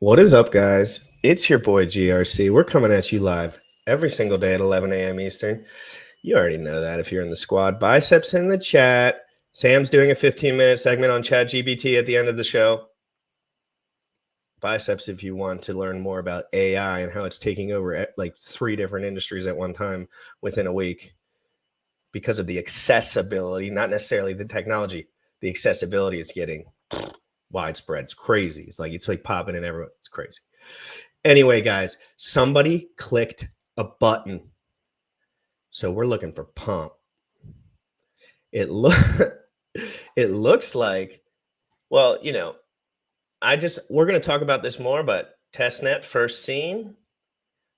What is up, guys? It's your boy GRC. We're coming at you live every single day at 11 a.m. Eastern. You already know that if you're in the squad. Biceps in the chat. Sam's doing a 15-minute segment on Chatgbt at the end of the show. Biceps if you want to learn more about AI and how it's taking over like 3 different industries at one time within a week because of the accessibility, not necessarily the technology. The accessibility is getting widespread. It's crazy. It's like popping in everywhere. It's crazy. Anyway, guys, somebody clicked a button. So we're looking for pump. It looks like, well, you know, we're going to talk about this more, but testnet first seen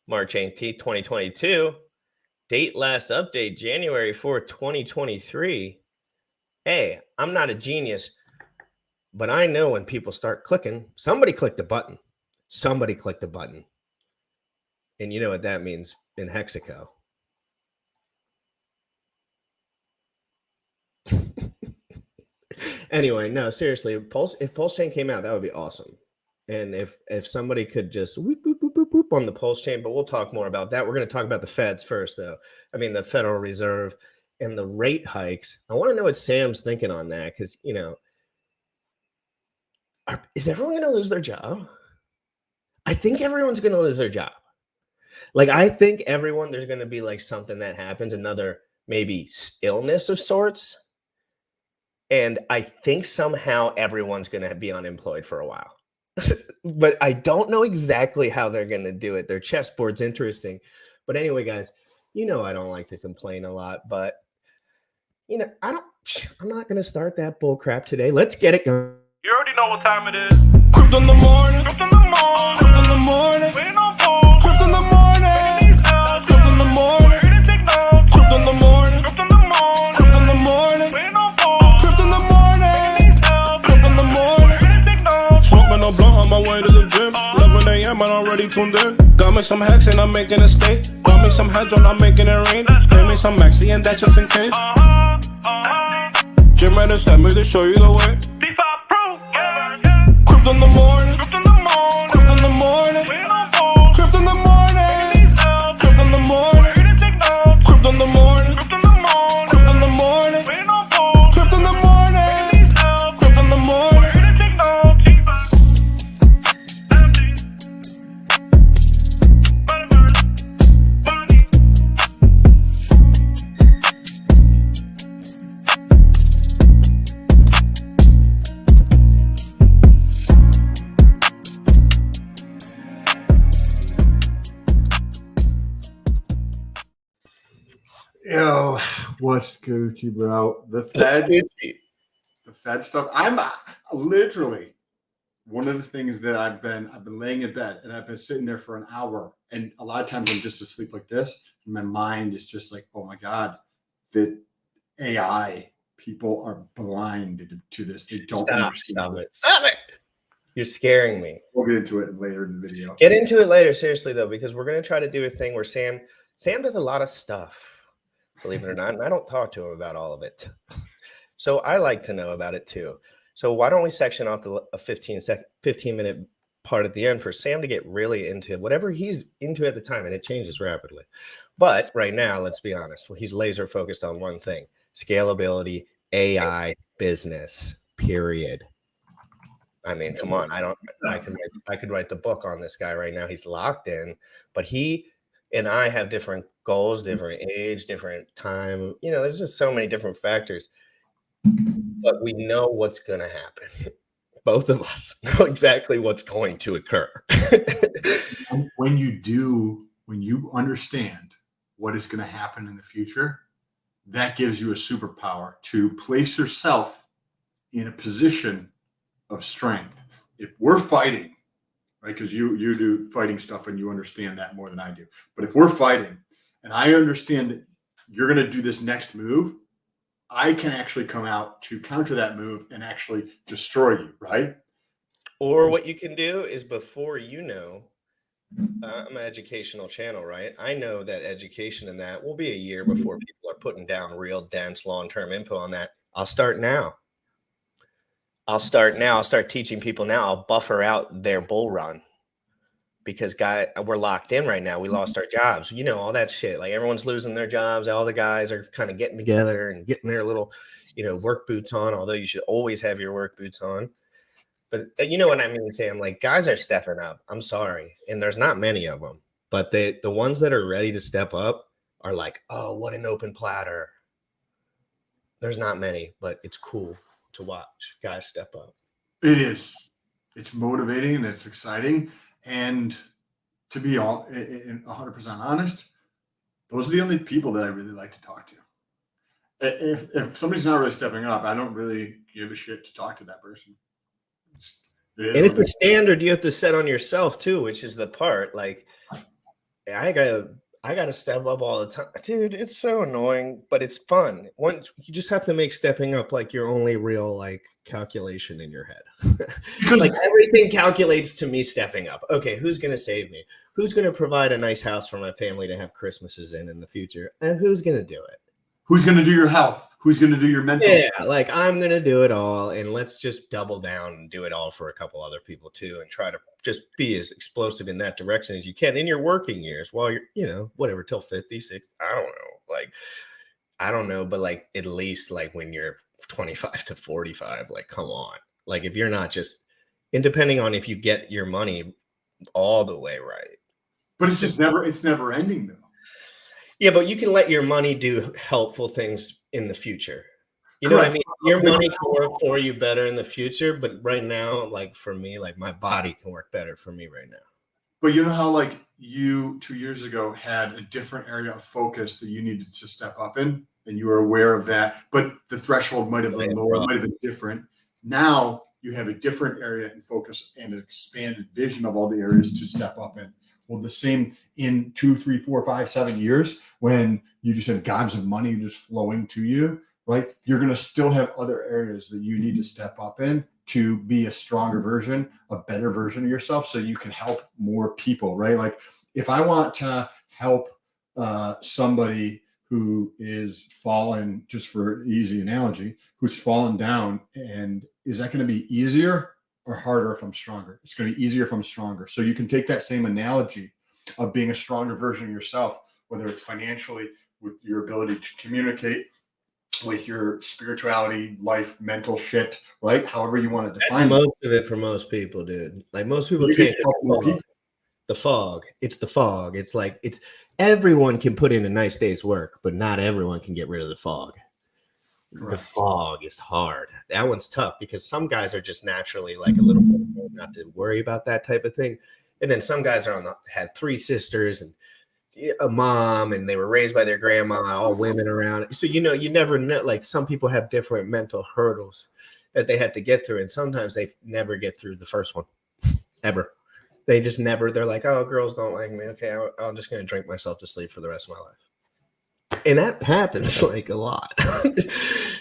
March 18th, 2022. Date last update, January 4th, 2023. Hey, I'm not a genius, but I know when people start clicking, somebody clicked the button. Somebody clicked the button. And you know what that means in Hexaco. Anyway, no, seriously, if Pulsechain came out, that would be awesome. And if somebody could just whoop, whoop, whoop, whoop, whoop on the Pulsechain, but we'll talk more about that. We're going to talk about the Feds first, though. I mean, the Federal Reserve and the rate hikes. I want to know what Sam's thinking on that because, you know, is everyone going to lose their job? I think everyone's going to lose their job. Like, I think there's going to be like something that happens, another maybe illness of sorts. And I think somehow everyone's going to be unemployed for a while. But I don't know exactly how they're going to do it. Their chessboard's interesting. But anyway, guys, you know I don't like to complain a lot. But, you know, I'm not going to start that bull crap today. Let's get it going. You already know what time it is. Crypto in the morning. Crypto in the morning. Crypto in the morning. Waiting on phone. Crypto in the morning. Crypto in the morning. Ready to take notes. Crypto in the morning. Crypto in the morning. Crypto in the morning. Waiting on phone. Crypto in the morning. Crypto in the morning. Ready to take notes. Smoking no blunt on my way to the gym. 11 a.m. and I'm already tuned in. Got me some hacks and I'm making a stake. Got me some hydro, I'm making it rain. Pay me some maxi and that's just in case. Gym ready to me to show you the way. D5 Pro. Yeah. Crypto in the morning. Crypto in the morning. Crypto in the morning. Waiting on phone. Crypto in the morning. Crypto in the morning. Ready to take notes. Crypto in the morning. Crypto in the morning. Crypto in the morning. Waiting on phone. Crypto in the morning. Crypto in the morning. Ready to take notes. Yo, what's Gucci, bro? The Fed stuff. I'm literally one of the things that I've been laying in bed and I've been sitting there for an hour, and a lot of times I'm just asleep like this, and my mind is just like, oh my god, the AI people are blind to this. They don't understand it. Stop it. You're scaring me. We'll get into it later in the video. Get into it later, seriously, though, because we're going to try to do a thing where Sam does a lot of stuff. Believe it or not, and I don't talk to him about all of it. So I like to know about it too. So why don't we section off a 15-minute part at the end for Sam to get really into whatever he's into at the time, and it changes rapidly. But right now, let's be honest, he's laser focused on one thing: scalability, AI, business, period. I mean, come on, I could write the book on this guy right now. He's locked in, but he and I have different goals, different age, different time. You know, there's just so many different factors. But we know what's going to happen. Both of us know exactly what's going to occur. When you understand what is going to happen in the future, that gives you a superpower to place yourself in a position of strength. If we're fighting, right? Because you do fighting stuff and you understand that more than I do. But if we're fighting and I understand that you're going to do this next move, I can actually come out to counter that move and actually destroy you, right? Or what you can do is before you know, I'm an educational channel, right? I know that education in that will be a year before people are putting down real dense long-term info on that. I'll start now. I'll start teaching people now. I'll buffer out their bull run. because we're locked in right now. We lost our jobs, all that shit. Like everyone's losing their jobs. All the guys are kind of getting together and getting their little, work boots on, although you should always have your work boots on. But you know what I mean, Sam? Like guys are stepping up. I'm sorry. And there's not many of them, but the ones that are ready to step up are like, oh, what an open platter. There's not many, but it's cool to watch guys step up. It is. It's motivating and it's exciting. And to be 100% honest, those are the only people that I really like to talk to. If somebody's not really stepping up, I don't really give a shit to talk to that person. It's the standard you have to set on yourself too, which is the part. Like, I gotta step up all the time, dude. It's so annoying, but it's fun. You just have to make stepping up like your only real like calculation in your head. Because like everything calculates to me stepping up. Okay, who's gonna save me? Who's gonna provide a nice house for my family to have Christmases in the future? And who's gonna do it? Who's gonna do your health? Who's gonna do your mental? Yeah, like I'm gonna do it all, and let's just double down and do it all for a couple other people too, and try to just be as explosive in that direction as you can in your working years while you're, whatever, till 56. I don't know, but like at least like when you're 25 to 45, like come on. Like if you're not just, and depending on if you get your money all the way right. But it's never ending though. Yeah, but you can let your money do helpful things in the future. You know what I mean? Your money can work for you better in the future, but right now, like for me, like my body can work better for me right now. But you know how like you 2 years ago had a different area of focus that you needed to step up in, and you were aware of that, but the threshold might have been lower, might have been different. Now you have a different area in focus and an expanded vision of all the areas to step up in. Well, the same in 2, 3, 4, 5, 7 years when you just have gobs of money just flowing to you, right? You're going to still have other areas that you need to step up in to be a stronger version, a better version of yourself so you can help more people, right? Like if I want to help somebody who is fallen, just for an easy analogy, who's fallen down, and is that going to be easier or harder if I'm stronger? It's going to be easier if I'm stronger. So you can take that same analogy of being a stronger version of yourself, whether it's financially, with your ability to communicate, with your spirituality, life, mental shit, right? However you want to define. That's most of it for most people, dude. Like most people can't get the fog. It's the fog. It's like everyone can put in a nice day's work, but not everyone can get rid of the fog. Correct. The fog is hard. That one's tough because some guys are just naturally like a little bit not to worry about that type of thing. And then some guys had 3 sisters and a mom, and they were raised by their grandma, all women around. So, you never know, like some people have different mental hurdles that they had to get through. And sometimes they never get through the first one ever. They just never, they're like, oh, girls don't like me. Okay, I'm just going to drink myself to sleep for the rest of my life. And that happens like a lot.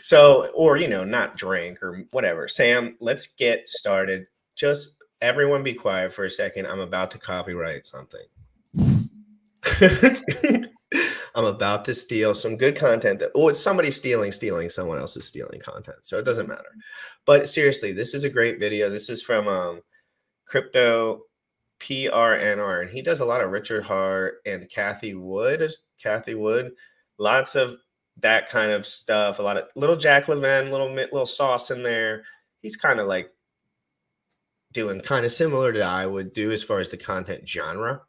So, or, not drink or whatever. Sam, let's get started. Just everyone be quiet for a second. I'm about to copyright something. I'm about to steal some good content. It's somebody stealing someone else's stealing content. So it doesn't matter. But seriously, this is a great video. This is from Crypto PRNR, and he does a lot of Richard Hart and Kathy Wood. Lots of that kind of stuff. A lot of little Jack Levin, little sauce in there. He's kind of like doing kind of similar to I would do as far as the content genre.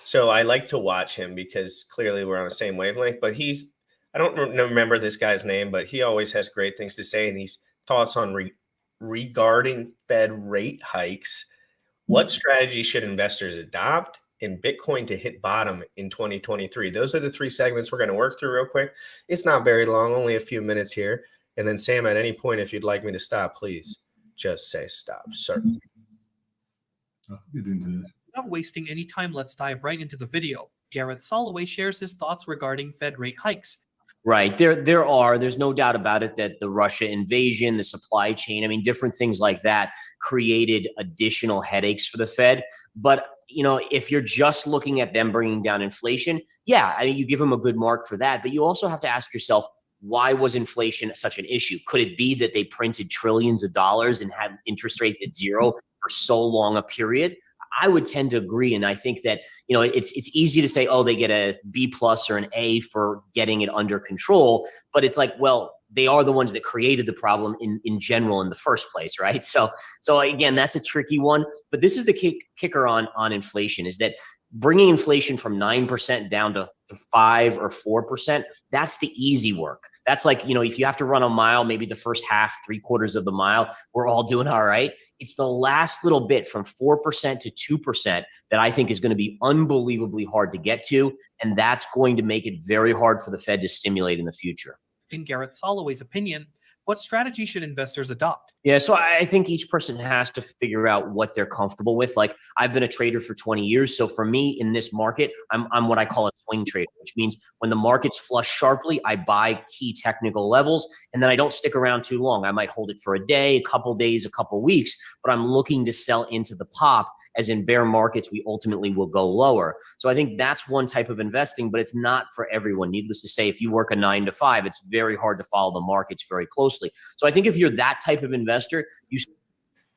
So I like to watch him because clearly we're on the same wavelength. But I don't remember this guy's name, but he always has great things to say. And these thoughts on regarding Fed rate hikes. What strategy should investors adopt in Bitcoin to hit bottom in 2023? Those are the 3 segments we're going to work through real quick. It's not very long, only a few minutes here. And then Sam, at any point, if you'd like me to stop, please just say stop, sir. Let's get into this. Without wasting any time, let's dive right into the video. Garrett Soloway shares his thoughts regarding Fed rate hikes. Right. There's no doubt about it that the Russia invasion, the supply chain, I mean, different things like that created additional headaches for the Fed. But, if you're just looking at them bringing down inflation, yeah, I mean, you give them a good mark for that. But you also have to ask yourself, why was inflation such an issue? Could it be that they printed trillions of dollars and had interest rates at 0 for so long a period? I would tend to agree. And I think that, it's easy to say, oh, they get a B+ or an A for getting it under control. But it's like, well, they are the ones that created the problem in general in the first place, right? So again, that's a tricky one. But this is the kicker on inflation, is that bringing inflation from 9% down to 5 or 4%, that's the easy work. That's like, if you have to run a mile, maybe the first half, 3/4 of the mile, we're all doing all right. It's the last little bit from 4% to 2% that I think is going to be unbelievably hard to get to. And that's going to make it very hard for the Fed to stimulate in the future. In Garrett Soloway's opinion, what strategy should investors adopt? Yeah, so I think each person has to figure out what they're comfortable with. Like, I've been a trader for 20 years. So for me in this market, I'm what I call a swing trader, which means when the markets flush sharply, I buy key technical levels, and then I don't stick around too long. I might hold it for a day, a couple days, a couple weeks, but I'm looking to sell into the pop, as in bear markets, we ultimately will go lower. So I think that's one type of investing, but it's not for everyone. Needless to say, if you work a 9 to 5, it's very hard to follow the markets very closely. So I think if you're that type of investor,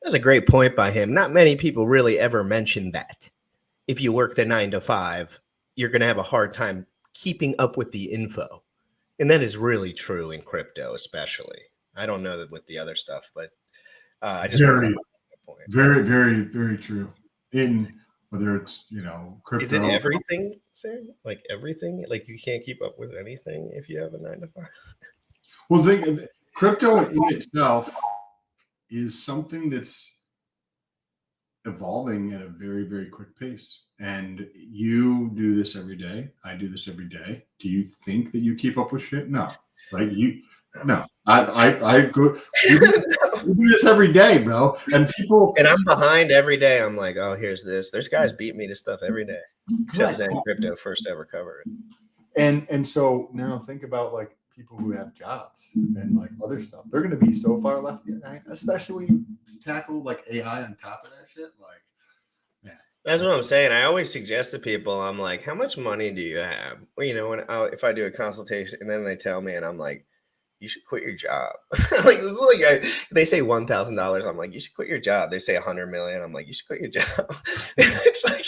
That's a great point by him. Not many people really ever mention that. If you work the 9 to 5, you're going to have a hard time keeping up with the info. And that is really true in crypto, especially. I don't know that with the other stuff, but I just Very, wanted to make that point. very, very, very true. In whether it's, crypto. Is it everything, Sam? Like everything? Like you can't keep up with anything if you have a 9 to 5? Well, crypto in itself is something that's evolving at a very, very quick pace. And you do this every day. I do this every day. Do you think that you keep up with shit? No. Like no. I go. We do this every day, bro. And people. And I'm behind every day. I'm like, oh, here's this. There's guys beat me to stuff every day. Except Zen Crypto first ever covered. And so now think about like people who have jobs and like other stuff. They're going to be so far left behind, especially when you tackle like AI on top of that shit. Like, man, that's what I'm saying. I always suggest to people, I'm like, how much money do you have? Well, if I do a consultation and then they tell me, and I'm like, you should quit your job. They say $1,000. I'm like, you should quit your job. They say 100 million. I'm like, you should quit your job. It's like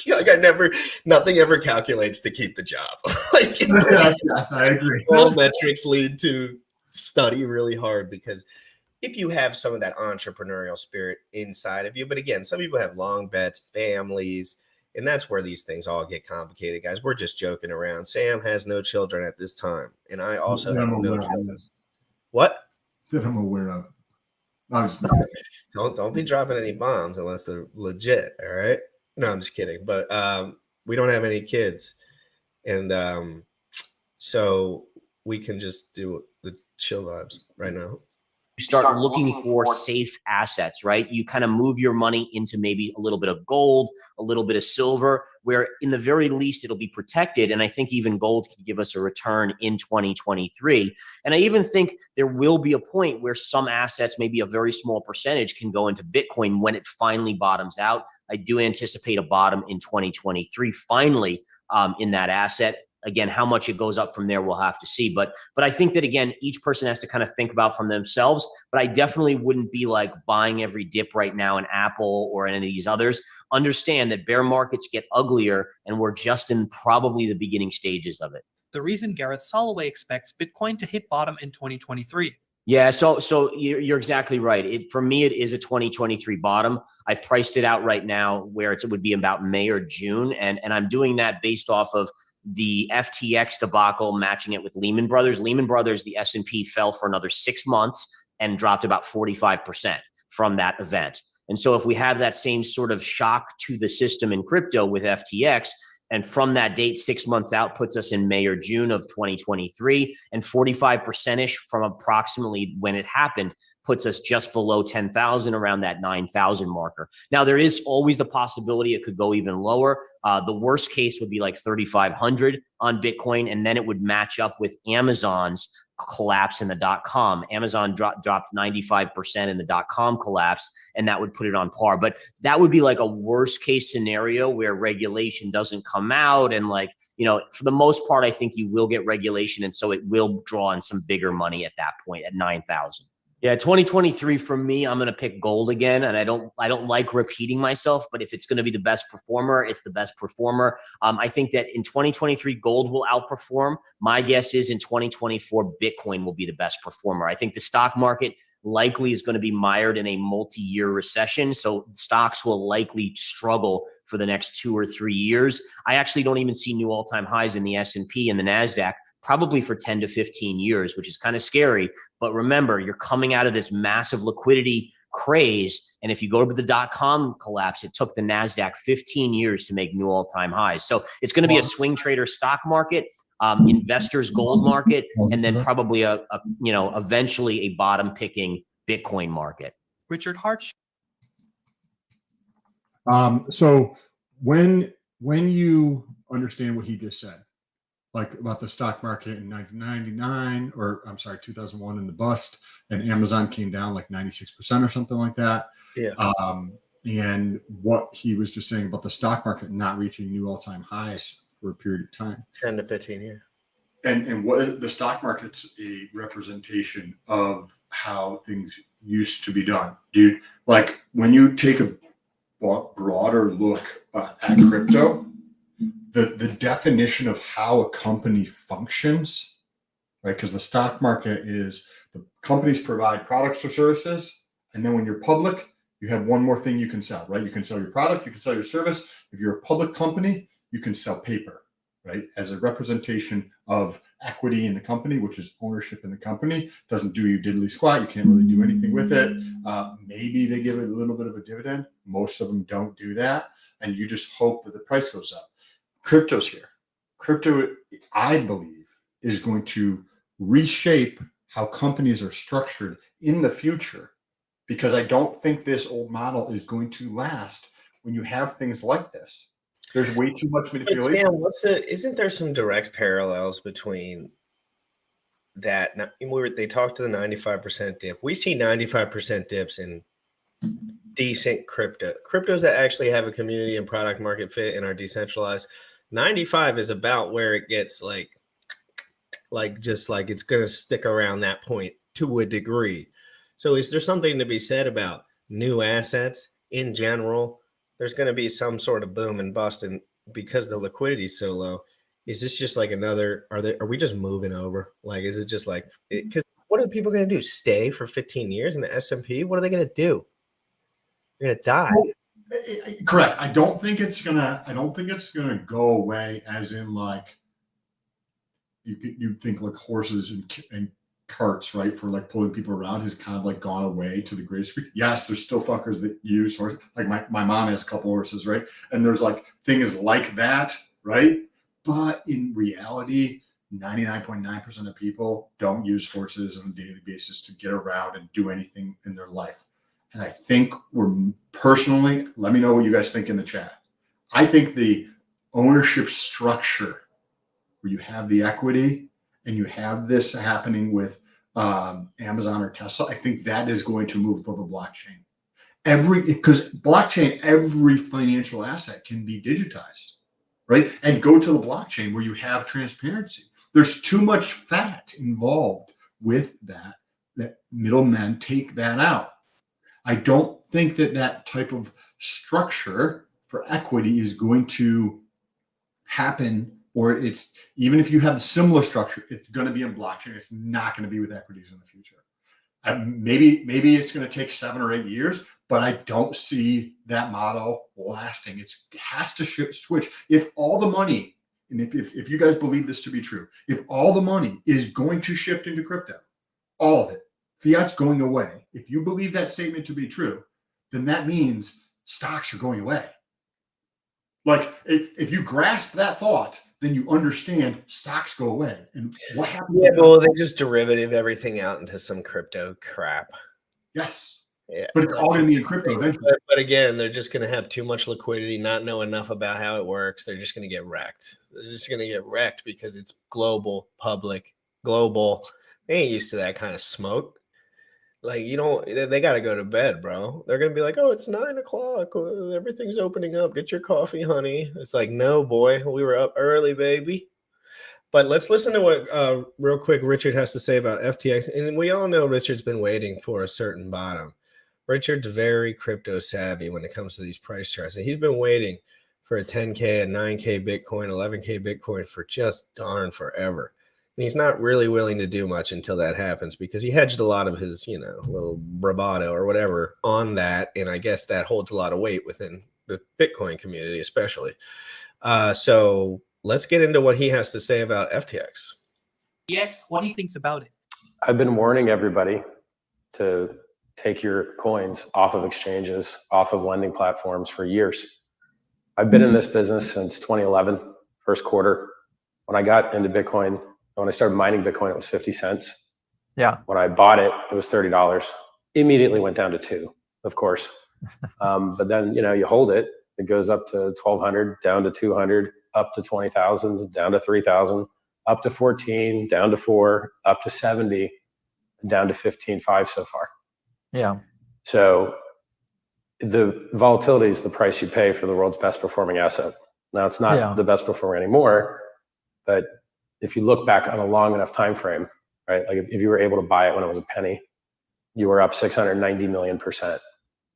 nothing ever calculates to keep the job. Yes, I agree. All metrics lead to study really hard, because if you have some of that entrepreneurial spirit inside of you, but again, some people have long bets, families, and that's where these things all get complicated, guys. We're just joking around. Sam has no children at this time, and I also have no children. What? That I'm aware of. Don't be dropping any bombs unless they're legit. All right. No, I'm just kidding. But we don't have any kids, and so we can just do the chill vibes right now. You start looking for safe assets, right? You kind of move your money into maybe a little bit of gold, a little bit of silver, where in the very least it'll be protected. And I think even gold can give us a return in 2023. And I even think there will be a point where some assets, maybe a very small percentage, can go into Bitcoin when it finally bottoms out. I do anticipate a bottom in 2023, finally, in that asset. Again, how much it goes up from there, we'll have to see. But I think that, again, each person has to kind of think about from themselves. But I definitely wouldn't be like buying every dip right now in Apple or any of these others. Understand that bear markets get uglier, and we're just in probably the beginning stages of it. The reason Garrett Soloway expects Bitcoin to hit bottom in 2023. Yeah, so you're exactly right. For me, it is a 2023 bottom. I've priced it out right now where it would be about May or June. And I'm doing that based off of the FTX debacle, matching it with Lehman Brothers. Lehman Brothers, the S&P fell for another 6 months and dropped about 45% from that event. And so if we have that same sort of shock to the system in crypto with FTX, and from that date, 6 months out, puts us in May or June of 2023, and 45%-ish from approximately when it happened puts us just below 10,000, around that 9,000 marker. Now, there is always the possibility it could go even lower. The worst case would be like 3,500 on Bitcoin, and then it would match up with Amazon's collapse in the .com. Amazon dropped 95% in the .com collapse, and that would put it on par. But that would be like a worst case scenario where regulation doesn't come out. And for the most part, I think you will get regulation. And so it will draw in some bigger money at that point at 9,000. Yeah, 2023 for me, I'm going to pick gold again, and I don't like repeating myself, but if it's going to be the best performer, it's the best performer. I think that in 2023, gold will outperform. My guess is in 2024, Bitcoin will be the best performer. I think the stock market likely is going to be mired in a multi-year recession, so stocks will likely struggle for the next 2 or 3 years. I actually don't even see new all-time highs in the S&P and the NASDAQ probably for 10 to 15 years, which is kind of scary. But remember, you're coming out of this massive liquidity craze. And if you go to the .com collapse, it took the NASDAQ 15 years to make new all-time highs. So it's going to be a swing trader stock market, investors gold market, and then probably eventually a bottom picking Bitcoin market. Richard Hart. So when you understand what he just said, like about the stock market in 1999, or I'm sorry, 2001 in the bust, and Amazon came down like 96% or something like that. Yeah. And what he was just saying about the stock market not reaching new all-time highs for a period of time. 10 to 15 years. And what the stock market's a representation of how things used to be done, dude. Like when you take a broader look at crypto, the definition of how a company functions, right? Because the stock market is the companies provide products or services, and then when you're public, you have one more thing you can sell, right? You can sell your product, you can sell your service. If you're a public company, you can sell paper, right? As a representation of equity in the company, which is ownership in the company. Doesn't do you diddly squat. You can't really do anything with it. Maybe they give it a little bit of a dividend. Most of them don't do that. And you just hope that the price goes up. Crypto's here. Crypto, I believe, is going to reshape how companies are structured in the future, because I don't think this old model is going to last when you have things like this. There's way too much manipulation. Sam, isn't there some direct parallels between that? They talked to the 95% dip. We see 95% dips in decent cryptos that actually have a community and product market fit and are decentralized. 95 is about where it gets like just like it's going to stick around that point to a degree. So is there something to be said about new assets in general? There's going to be some sort of boom and bust, and because the liquidity is so low, is this just like another? Are we just moving over? Like, is it just like? Because what are people going to do? Stay for 15 years in the S&P? What are they going to do? They're going to die. Correct. I don't think it's gonna go away. As in, like you think like horses and carts, right, for like pulling people around has kind of like gone away to the greatest degree. Yes, there's still fuckers that use horses. Like my mom has a couple horses, right? And there's like things like that, right? But in reality, 99.9% of people don't use horses on a daily basis to get around and do anything in their life. And I think personally, let me know what you guys think in the chat. I think the ownership structure where you have the equity and you have this happening with Amazon or Tesla, I think that is going to move to the blockchain. Because blockchain, every financial asset can be digitized, right? And go to the blockchain where you have transparency. There's too much fat involved with that middlemen take that out. I don't think that type of structure for equity is going to happen, or it's even if you have a similar structure, it's going to be in blockchain. It's not going to be with equities in the future. Maybe it's going to take 7 or 8 years, but I don't see that model lasting. It has to switch. If all the money, and if you guys believe this to be true, if all the money is going to shift into crypto, all of it, fiat's going away. If you believe that statement to be true, then that means stocks are going away. Like if you grasp that thought, then you understand stocks go away. And what happens? Yeah, well, they just derivative everything out into some crypto crap. Yes. Yeah. But it's all going to be in crypto eventually. But again, they're just going to have too much liquidity, not know enough about how it works. They're just going to get wrecked. They're just going to get wrecked because it's global, public, global. They ain't used to that kind of smoke. Like, they got to go to bed, bro. They're going to be like, oh, it's 9 o'clock. Everything's opening up. Get your coffee, honey. It's like, no, boy, we were up early, baby. But let's listen to what real quick Richard has to say about FTX. And we all know Richard's been waiting for a certain bottom. Richard's very crypto savvy when it comes to these price charts. And he's been waiting for a 10K, a 9K Bitcoin, 11K Bitcoin for just darn forever. And he's not really willing to do much until that happens because he hedged a lot of his, you know, little bravado or whatever on that. And I guess that holds a lot of weight within the Bitcoin community, especially. So let's get into what he has to say about FTX. EX, what do you think about it? I've been warning everybody to take your coins off of exchanges, off of lending platforms for years. I've been in this business since 2011, first quarter. When I got into Bitcoin, when I started mining Bitcoin, it was 50 cents. Yeah. When I bought it, it was $30. Immediately went down to $2, of course. But then, you know, you hold it, it goes up to 1,200, down to 200, up to 20,000, down to 3,000, up to 14, down to 4, up to 70, down to 15.5 so far. Yeah. So the volatility is the price you pay for the world's best performing asset. Now it's not the best performer anymore, but if you look back on a long enough time frame, right? Like if you were able to buy it when it was a penny, you were up 690 million%.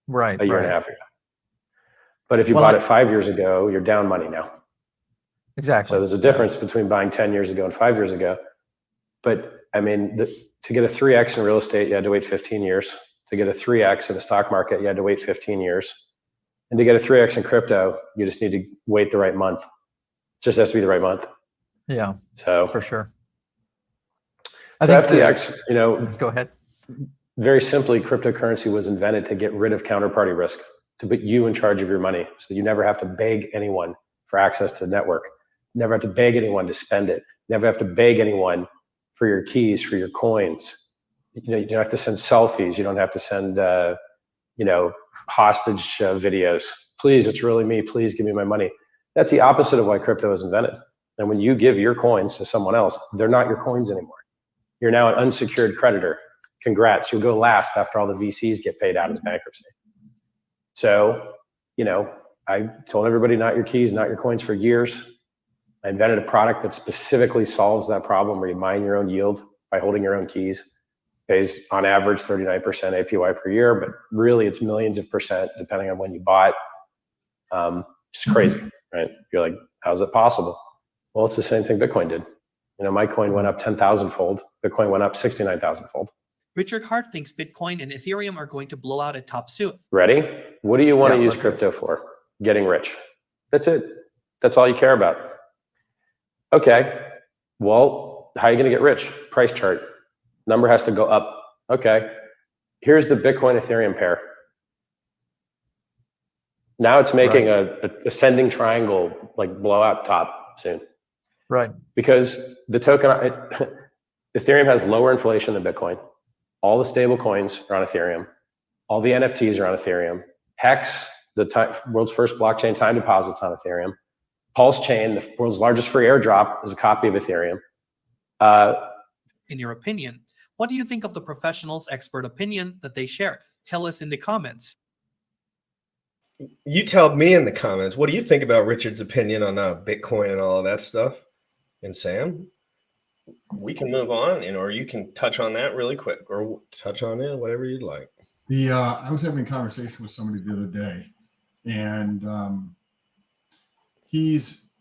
Right. A year and a half ago. But if you bought it 5 years ago, you're down money now. Exactly. So there's a difference between buying 10 years ago and 5 years ago. But I mean, to get a 3x in real estate, you had to wait 15 years. To get a 3x in the stock market, you had to wait 15 years. And to get a 3x in crypto, you just need to wait the right month. It just has to be the right month. Yeah. So for sure. I think FTX, you know, go ahead. Very simply, cryptocurrency was invented to get rid of counterparty risk, to put you in charge of your money. So you never have to beg anyone for access to the network. Never have to beg anyone to spend it. Never have to beg anyone for your keys, for your coins. You know, you don't have to send selfies. You don't have to send, you know, hostage videos. Please, it's really me. Please give me my money. That's the opposite of why crypto was invented. And when you give your coins to someone else, they're not your coins anymore. You're now an unsecured creditor. Congrats, you'll go last after all the VCs get paid out of the bankruptcy. So, you know, I told everybody not your keys, not your coins for years. I invented a product that specifically solves that problem where you mine your own yield by holding your own keys. Pays on average 39% APY per year, but really it's millions of percent depending on when you bought. Just crazy, right? You're like, how's it possible? Well, it's the same thing Bitcoin did. You know, my coin went up 10,000 fold. Bitcoin went up 69,000 fold. Richard Hart thinks Bitcoin and Ethereum are going to blow out at top soon. Ready? What do you want to use crypto for? Getting rich. That's it. That's all you care about. Okay. Well, how are you going to get rich? Price chart. Number has to go up. Okay. Here's the Bitcoin Ethereum pair. Now it's making a ascending triangle, like blow out top soon. Right. Because the token, Ethereum has lower inflation than Bitcoin. All the stable coins are on Ethereum. All the NFTs are on Ethereum. Hex, the world's first blockchain time deposits on Ethereum. Pulsechain, the world's largest free airdrop, is a copy of Ethereum. In your opinion, what do you think of the professionals' expert opinion that they share? Tell us in the comments. You tell me in the comments, what do you think about Richard's opinion on Bitcoin and all of that stuff? And Sam, we can move on, or you can touch on that really quick, or touch on it, whatever you'd like. I was having a conversation with somebody the other day, and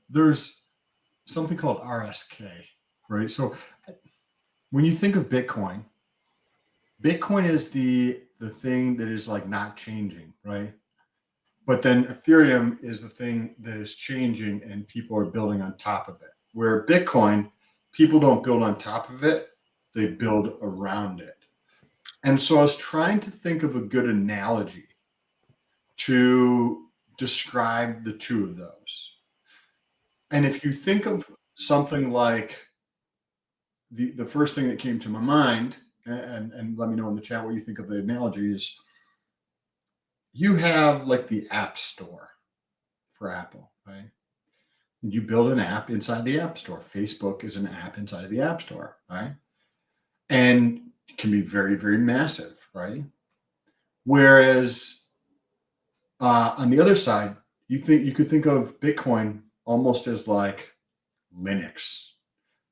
there's something called RSK, right? So when you think of Bitcoin is the thing that is like not changing, right? But then Ethereum is the thing that is changing and people are building on top of it. Where Bitcoin, people don't build on top of it, they build around it. And so I was trying to think of a good analogy to describe the two of those. And if you think of something like the first thing that came to my mind, and let me know in the chat what you think of the analogy, is you have like the App Store for Apple, right? You build an app inside the App Store. Facebook is an app inside of the App Store, right? And it can be very, very massive, right? Whereas on the other side, you could think of Bitcoin almost as like Linux,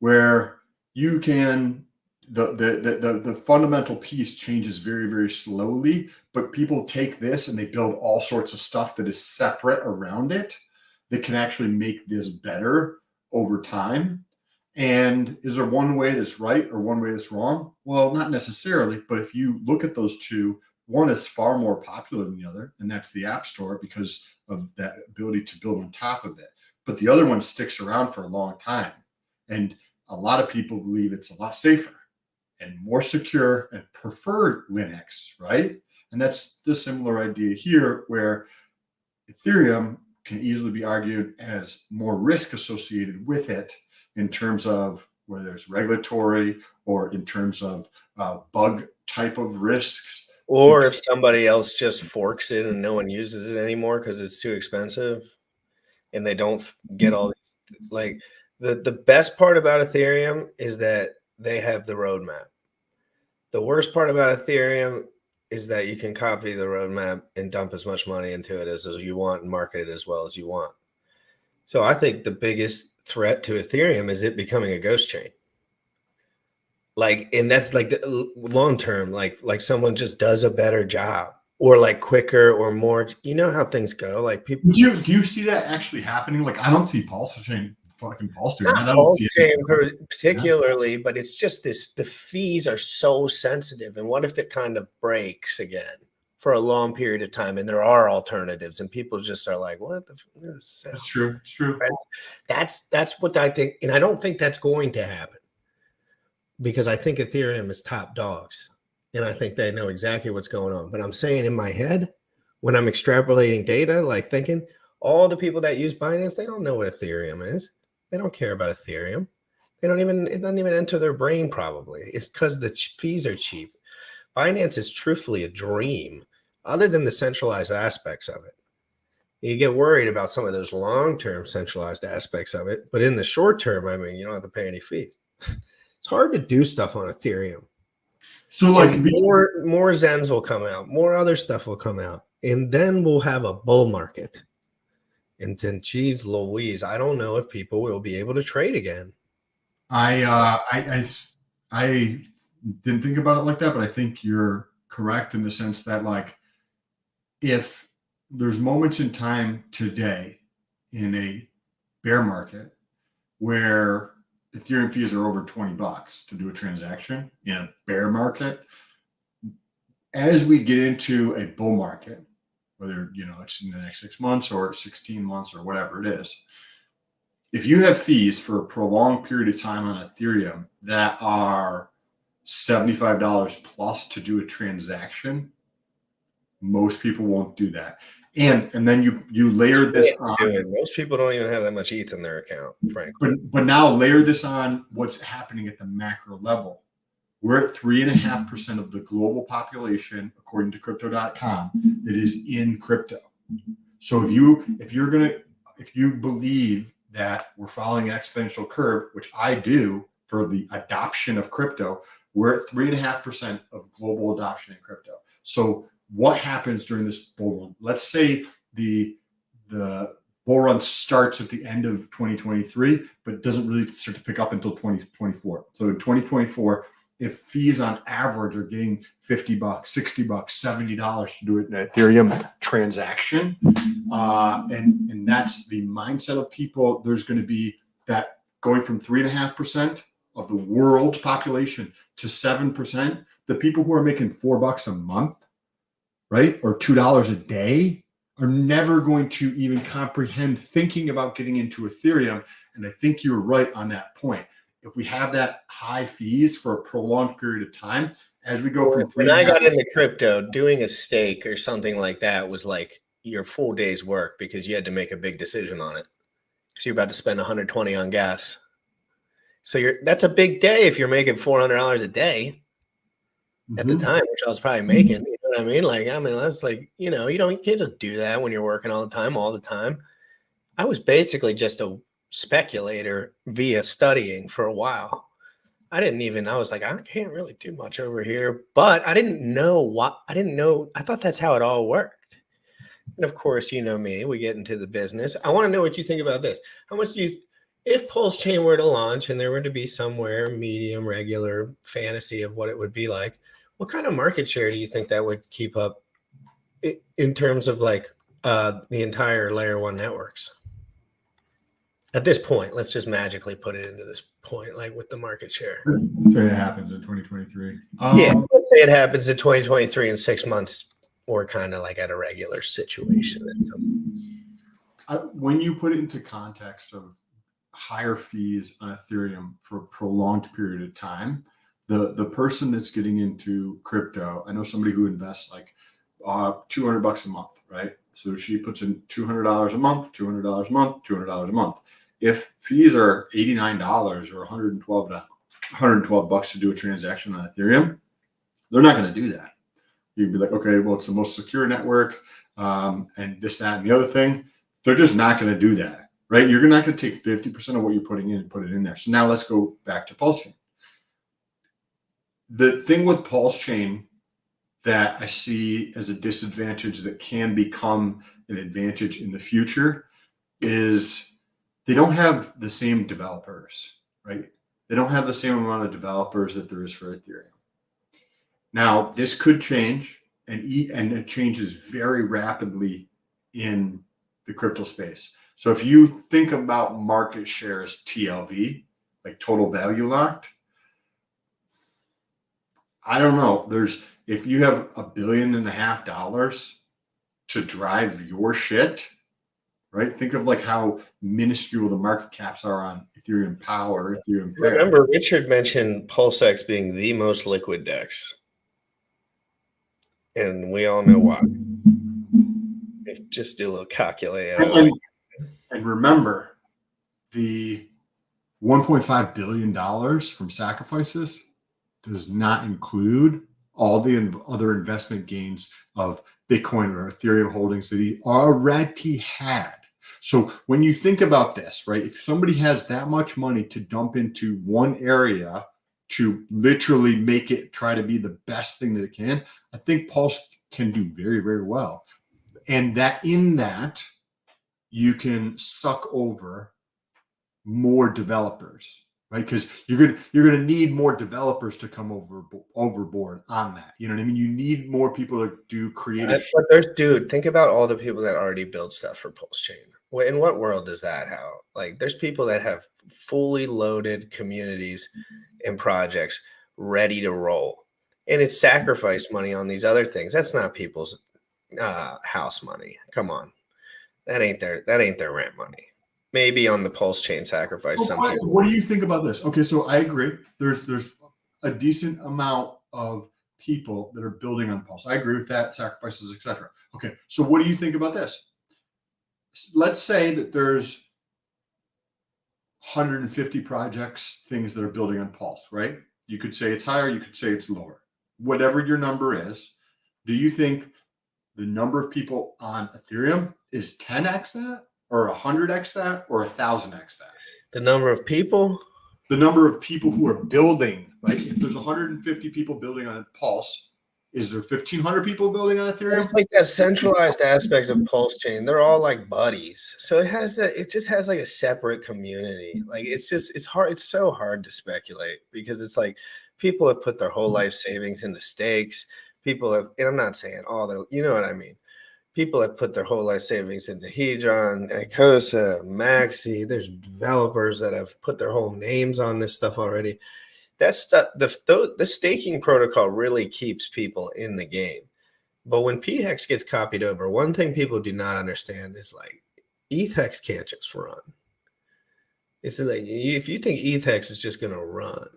where you can the fundamental piece changes very, very slowly, but people take this and they build all sorts of stuff that is separate around it that can actually make this better over time. And is there one way that's right or one way that's wrong? Well, not necessarily, but if you look at those two, one is far more popular than the other, and that's the App Store because of that ability to build on top of it. But the other one sticks around for a long time. And a lot of people believe it's a lot safer and more secure and prefer Linux, right? And that's the similar idea here, where Ethereum can easily be argued has more risk associated with it in terms of whether it's regulatory or in terms of bug type of risks. Or if somebody else just forks it and no one uses it anymore because it's too expensive and they don't get all these, like the best part about Ethereum is that they have the roadmap. The worst part about Ethereum is that you can copy the roadmap and dump as much money into it as you want and market it as well as you want. So I think the biggest threat to Ethereum is it becoming a ghost chain. Like, and that's like the long term, like someone just does a better job or like quicker or more, you know how things go. Like people do you see that actually happening? Like I don't see Pulsechain fucking Pulse doing that. I don't Pulse see chain it. particularly, but it's just this, the fees are so sensitive. And what if it kind of breaks again for a long period of time? And there are alternatives and people just are like, what the this? It's true. It's true. That's what I think. And I don't think that's going to happen because I think Ethereum is top dogs and I think they know exactly what's going on. But I'm saying in my head, when I'm extrapolating data, like thinking all the people that use Binance, they don't know what Ethereum is. They don't care about Ethereum. They don't even, it doesn't even enter their brain probably. It's because the fees are cheap. Binance is truthfully a dream other than the centralized aspects of it. You get worried about some of those long-term centralized aspects of it, but in the short term, I mean, you don't have to pay any fees. It's hard to do stuff on Ethereum. So like more Zens will come out, more other stuff will come out, and then we'll have a bull market. And then, geez Louise, I don't know if people will be able to trade again. I didn't think about it like that, but I think you're correct in the sense that like if there's moments in time today in a bear market where Ethereum fees are over $20 to do a transaction in a bear market, as we get into a bull market, whether it's in the next 6 months or 16 months or whatever it is, if you have fees for a prolonged period of time on Ethereum that are $75 plus to do a transaction, most people won't do that. And then you layer this on. Most people don't even have that much ETH in their account, frankly. But now layer this on what's happening at the macro level. We're at 3.5% of the global population, according to crypto.com, that is in crypto. So if you believe that we're following an exponential curve, which I do for the adoption of crypto, we're at 3.5% of global adoption in crypto. So what happens during this bull run? Let's say the bull run starts at the end of 2023, but doesn't really start to pick up until 2024. So in 2024, if fees on average are getting $50, $60, $70 to do it in an Ethereum transaction, and that's the mindset of people, there's going to be that going from 3.5% of the world's population to 7%. The people who are making $4 a month, right, or $2 a day, are never going to even comprehend thinking about getting into Ethereum. And I think you're right on that point. If we have that high fees for a prolonged period of time, as we go from when I got into crypto, doing a stake or something like that was like your full day's work because you had to make a big decision on it. So you're about to spend 120 on gas. So that's a big day if you're making $400 a day at the time, which I was probably making. You know what I mean? Like, that's like, you can't just do that when you're working all the time. I was basically just a speculator via studying for a while. I was like, I can't really do much over here, but I didn't know. I thought that's how it all worked. And of course, you know me, we get into the business. I want to know what you think about this. How much do If Pulsechain were to launch and there were to be somewhere medium, regular fantasy of what it would be like, what kind of market share do you think that would keep up in terms of like the entire layer one networks? At this point, let's just magically put it into this point, like with the market share. Let's say it happens in 2023. Yeah, let's say it happens in 2023 in 6 months, or kind of like at a regular situation. When you put it into context of higher fees on Ethereum for a prolonged period of time, the person that's getting into crypto, I know somebody who invests like $200 a month, right? So she puts in $200 a month, $200 a month, $200 a month. If fees are $89 or $112 to do a transaction on Ethereum, they're not going to do that. You'd be like, okay, well, it's the most secure network, and this, that, and the other thing. They're just not going to do that, right? You're not going to take 50% of what you're putting in and put it in there. So now let's go back to Pulsechain. The thing with Pulsechain that I see as a disadvantage that can become an advantage in the future is they don't have the same developers, right? They don't have the same amount of developers that there is for Ethereum. Now, this could change, and it changes very rapidly in the crypto space. So if you think about market share as TLV, like total value locked, I don't know. If you have $1.5 billion to drive your shit, right? Think of like how minuscule the market caps are on Ethereum Power, Ethereum Fair. Remember, Richard mentioned PulseX being the most liquid DEX. And we all know why. Just do a little calculator. And remember, the $1.5 billion from sacrifices does not include all the other investment gains of Bitcoin or Ethereum holdings that he already had. So when you think about this, right, if somebody has that much money to dump into one area to literally make it try to be the best thing that it can, I think Pulse can do very, very well. And that in that, you can suck over more developers, right? Because you're gonna need more developers to come overboard on that. You know what I mean? You need more people to do creative. But think about all the people that already build stuff for Pulsechain. In what world does that have? Like, there's people that have fully loaded communities and projects ready to roll, and it's sacrifice money on these other things. That's not people's house money. Come on, that ain't their rent money. Maybe on the Pulsechain sacrifice. What do you think about this? Okay, so I agree. There's a decent amount of people that are building on Pulse. I agree with that, sacrifices, etc. Okay, so what do you think about this? Let's say that there's 150 projects, things that are building on Pulse, right? You could say it's higher, you could say it's lower. Whatever your number is, do you think the number of people on Ethereum is 10x that, or 100x that, or 1000x that? The number of people? The number of people who are building, right? If there's 150 people building on Pulse, is there 1,500 people building on Ethereum? It's like that centralized aspect of Pulsechain. They're all like buddies. So it just has like a separate community. Like it's hard. It's so hard to speculate because it's like people have put their whole life savings into stakes. People have, and I'm not saying all their, you know what I mean? People have put their whole life savings into Hedron, Icosa, Maxi. There's developers that have put their whole names on this stuff already. That stuff, the staking protocol really keeps people in the game. But when PHEX gets copied over, one thing people do not understand is like ETHEX can't just run. It's like if you think ETHEX is just going to run,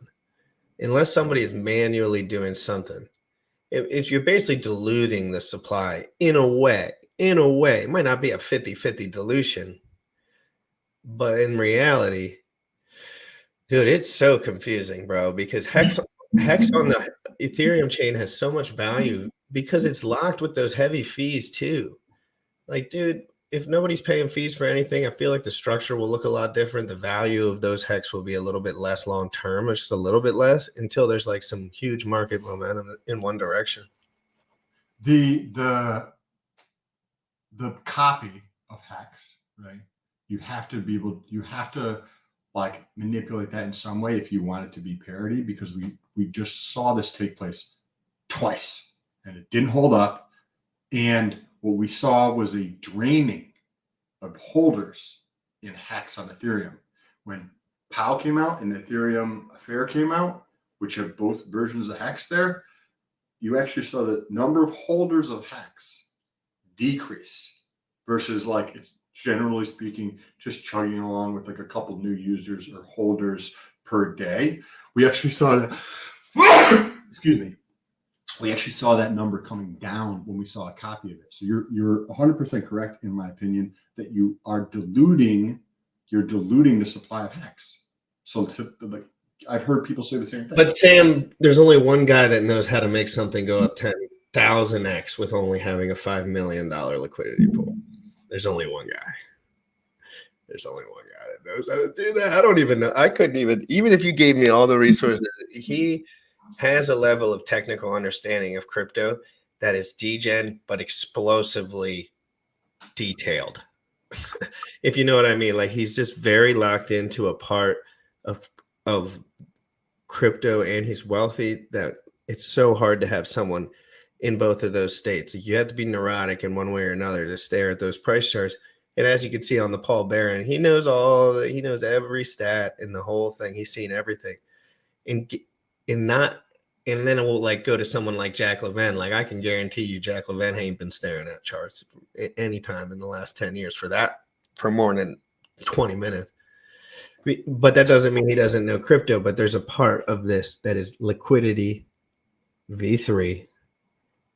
unless somebody is manually doing something, if you're basically diluting the supply in a way, it might not be a 50-50 dilution, but in reality, dude, it's so confusing, bro, because Hex on the Ethereum chain has so much value because it's locked with those heavy fees too. Like, dude, if nobody's paying fees for anything, I feel like the structure will look a lot different. The value of those Hex will be a little bit less long term, or just a little bit less until there's like some huge market momentum in one direction. The copy of Hex, right? You have to like manipulate that in some way if you want it to be parity, because we just saw this take place twice and it didn't hold up. And what we saw was a draining of holders in Hex on Ethereum. When POW came out and Ethereum Affair came out, which have both versions of Hex there, you actually saw the number of holders of Hex decrease versus like it's generally speaking just chugging along with like a couple new users or holders per day. We actually saw that, excuse me, we actually saw that number coming down when we saw a copy of it. So you're 100% correct in my opinion that you're diluting the supply of Hex. So like I've heard people say the same thing. But Sam, there's only one guy that knows how to make something go up 10,000x with only having a $5 million liquidity pool. There's only one guy. There's only one guy that knows how to do that. I don't even know. I couldn't even if you gave me all the resources, he has a level of technical understanding of crypto that is degen, but explosively detailed. If you know what I mean, like he's just very locked into a part of crypto, and he's wealthy that it's so hard to have someone in both of those states. You have to be neurotic in one way or another to stare at those price charts. And as you can see on the Paul Barron, he knows every stat in the whole thing. He's seen everything. And then it will like go to someone like Jack LaVenne. Like I can guarantee you Jack LaVenne ain't been staring at charts at any time in the last 10 years for more than 20 minutes. But that doesn't mean he doesn't know crypto, but there's a part of this that is liquidity, V3,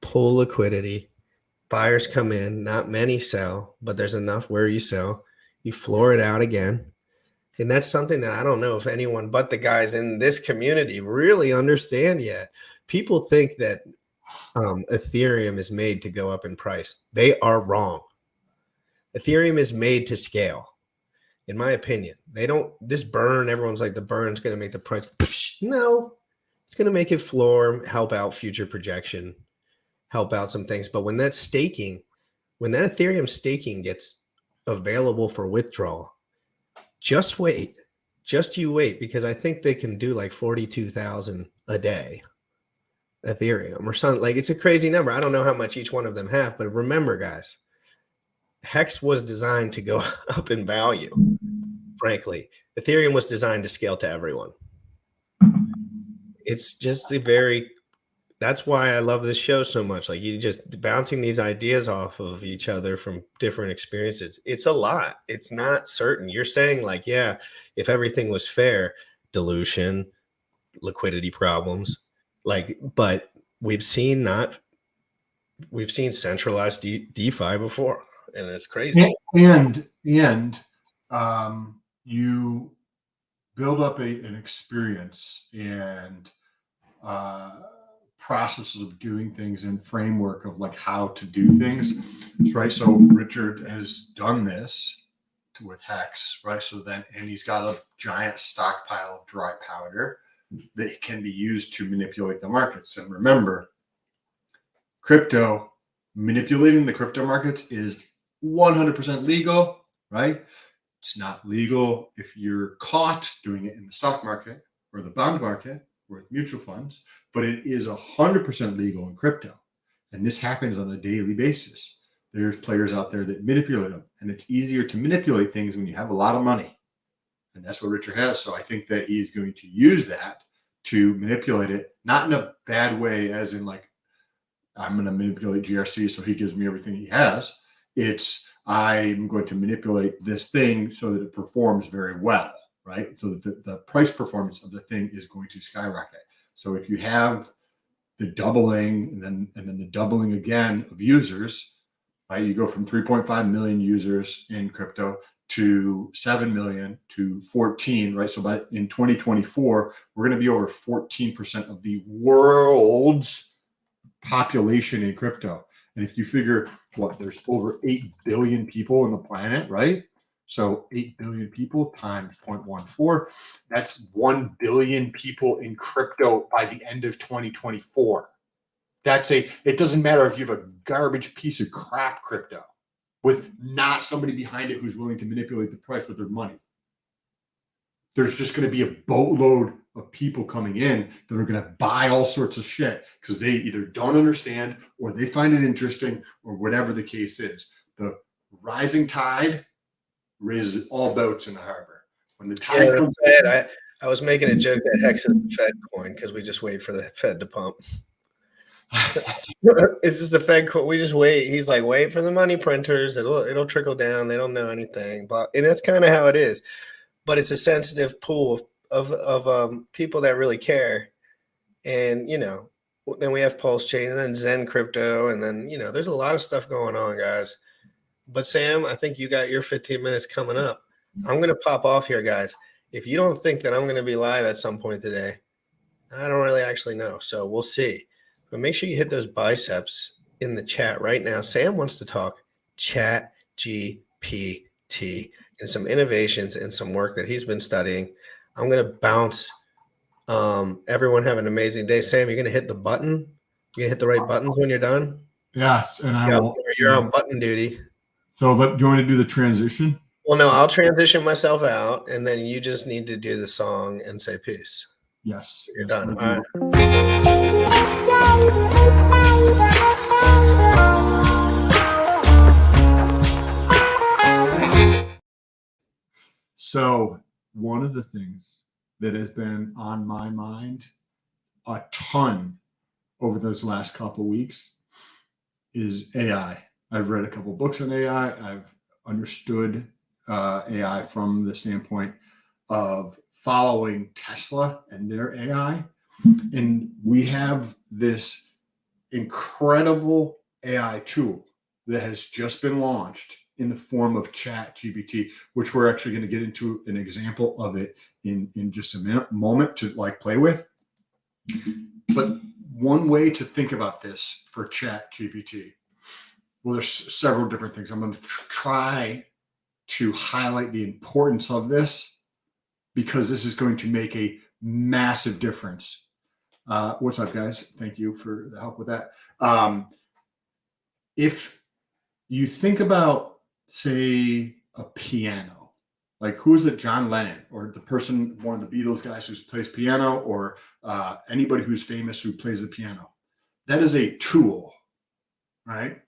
pull liquidity. Buyers come in, not many sell, but there's enough where you sell. You floor it out again. And that's something that I don't know if anyone but the guys in this community really understand yet. People think that Ethereum is made to go up in price. They are wrong. Ethereum is made to scale. In my opinion, this burn, everyone's like the burn's going to make the price. No, it's going to make it floor, help out future projection, help out some things. But when that Ethereum staking gets available for withdrawal, just wait, you wait, because I think they can do like 42,000 a day Ethereum or something. Like it's a crazy number. I don't know how much each one of them have, but remember guys, Hex was designed to go up in value. Frankly, Ethereum was designed to scale to everyone. It's just that's why I love this show so much. Like you just bouncing these ideas off of each other from different experiences. It's a lot. It's not certain. You're saying like, yeah, if everything was fair, dilution, liquidity problems, but we've seen centralized DeFi before, and it's crazy. And you build up an experience and processes of doing things and framework of like how to do things, right? So Richard has done this with Hex, right? So then, and he's got a giant stockpile of dry powder that can be used to manipulate the markets. And remember, manipulating the crypto markets is 100% legal, right? It's not legal if you're caught doing it in the stock market or the bond market or with mutual funds, but it is 100% legal in crypto. And this happens on a daily basis. There's players out there that manipulate them, and it's easier to manipulate things when you have a lot of money. And that's what Richard has. So I think that he's going to use that to manipulate it, not in a bad way, as in like, I'm going to manipulate GRC so he gives me everything he has. It's, I'm going to manipulate this thing so that it performs very well, right? So that the price performance of the thing is going to skyrocket. So if you have the doubling and then the doubling again of users, right? You go from 3.5 million users in crypto to 7 million to 14, right? So in 2024, we're going to be over 14% of the world's population in crypto. And if you figure there's over 8 billion people on the planet, right? So 8 billion people times 0.14, that's 1 billion people in crypto by the end of 2024. It doesn't matter if you have a garbage piece of crap crypto with not somebody behind it who's willing to manipulate the price with their money. there's just going to be a boatload of people coming in that are going to buy all sorts of shit because they either don't understand or they find it interesting or whatever the case is. The rising tide raises all boats in the harbor. When the tide comes in, I was making a joke that Hex is the Fed coin because we just wait for the Fed to pump. It's just the Fed coin. We just wait. He's like, wait for the money printers. It'll trickle down. They don't know anything, and that's kind of how it is. But it's a sensitive pool of people that really care, and then we have Pulsechain and then Zen Crypto, and then there's a lot of stuff going on, guys. But Sam, I think you got your 15 minutes coming up. I'm gonna pop off here, guys. If you don't think that I'm gonna be live at some point today, I don't really actually know. So we'll see. But make sure you hit those biceps in the chat right now. Sam wants to talk Chatgpt and some innovations and some work that he's been studying. I'm going to bounce. Everyone have an amazing day. Sam, you're going to hit the button? You're going to hit the right buttons when you're done? yes, and I will. You're on button duty. So do you want to do the transition? Well, no, I'll transition myself out, and then you just need to do the song and say peace. Yes. You're yes, done. we'll do All right. So one of the things that has been on my mind a ton over those last couple of weeks is AI. I've read a couple books on AI. I've understood AI from the standpoint of following Tesla and their AI. And we have this incredible AI tool that has just been launched in the form of Chatgpt, which we're actually going to get into an example of it in just a moment to play with. But one way to think about this for Chatgpt, well, there's several different things. I'm going to try to highlight the importance of this because this is going to make a massive difference. What's up, guys? Thank you for the help with that. If you think about, say, a piano, like who is it? John Lennon, or the person, one of the Beatles guys who plays piano, or anybody who's famous who plays the piano. That is a tool, right?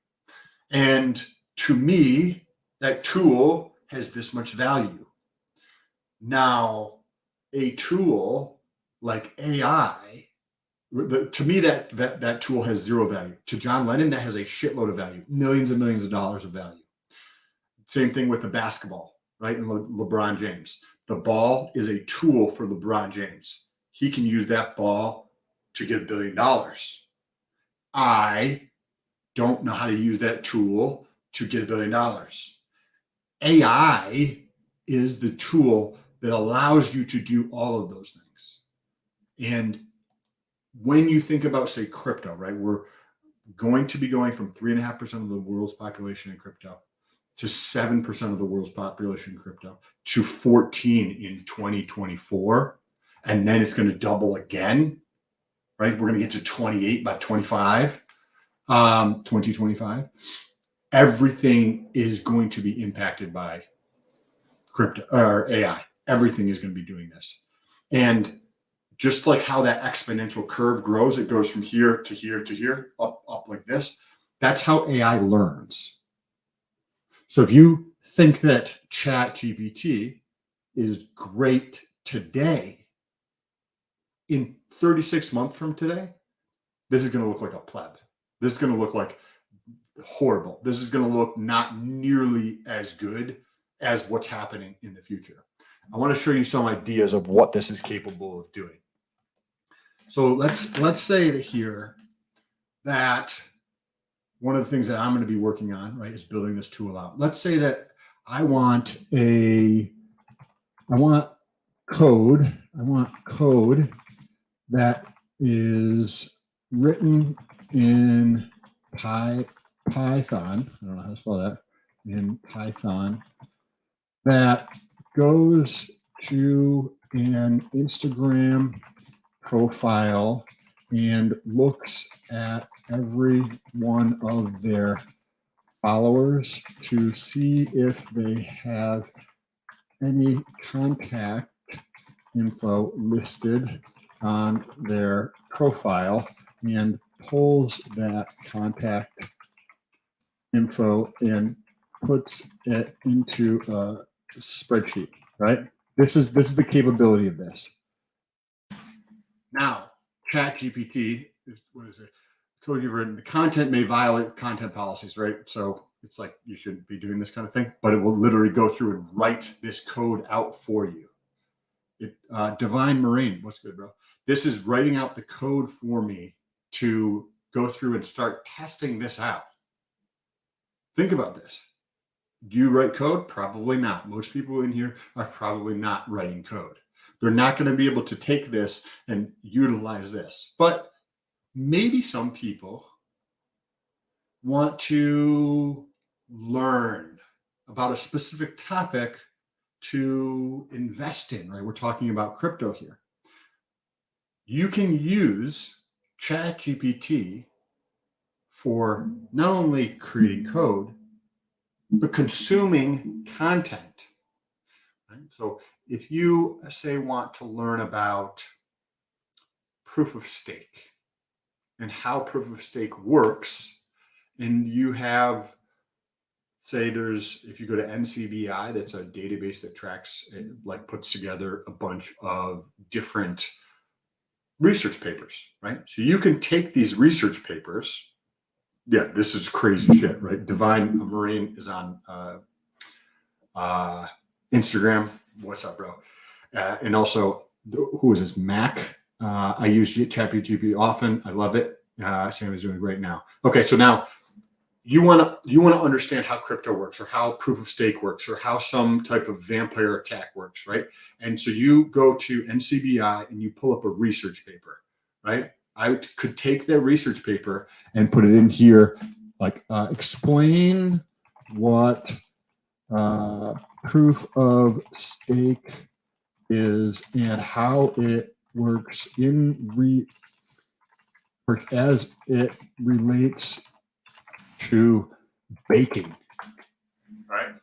And to me, that tool has this much value. Now, a tool like AI, to me, that tool has zero value. To John Lennon, that has a shitload of value, millions and millions of dollars of value. Same thing with the basketball, right? And LeBron James. The ball is a tool for LeBron James. He can use that ball to get $1 billion. I don't know how to use that tool to get $1 billion. AI is the tool that allows you to do all of those things. And when you think about, say, crypto, right, we're going to be going from 3.5% of the world's population in crypto to 7% of the world's population in crypto to 14 in 2024. And then it's going to double again, right? We're going to get to 28 by 2025. Everything is going to be impacted by crypto or AI. Everything is going to be doing this. And just like how that exponential curve grows, it goes from here to here to here, up like this. That's how AI learns. So if you think that Chatgpt is great today, in 36 months from today, this is going to look like a pleb. This is going to look like horrible. This is going to look not nearly as good as what's happening in the future. I want to show you some ideas of what this is capable of doing. So let's say that here that one of the things that I'm going to be working on, right, is building this tool out. Let's say that I want code that is written in Python. I don't know how to spell that. In Python, that goes to an Instagram profile and looks at every one of their followers to see if they have any contact info listed on their profile and pulls that contact info and puts it into a spreadsheet, right? This is the capability of this. Now, Chatgpt is, what is it? Code you've written. The content may violate content policies, right? So it's like you shouldn't be doing this kind of thing, but it will literally go through and write this code out for you. Divine Marine, what's good, bro? This is writing out the code for me to go through and start testing this out. Think about this. Do you write code? Probably not. Most people in here are probably not writing code. They're not going to be able to take this and utilize this. But maybe some people want to learn about a specific topic to invest in, right? We're talking about crypto here. You can use Chatgpt for not only creating code, but consuming content. Right? So if you say want to learn about proof of stake and how proof of stake works, and you have, say if you go to NCBI, that's a database that tracks, like puts together a bunch of different research papers, right? So you can take these research papers. Yeah, this is crazy shit, right? Divine Marine is on Instagram. What's up, bro? And also, who is this? Mac. I use Chatgpt often. I love it. Sam is doing it right now. Okay, so now you want to understand how crypto works, or how proof of stake works, or how some type of vampire attack works, right? And so you go to NCBI and you pull up a research paper, right? I could take that research paper and put it in here, like explain what proof of stake is and how it works works as it relates to baking, right?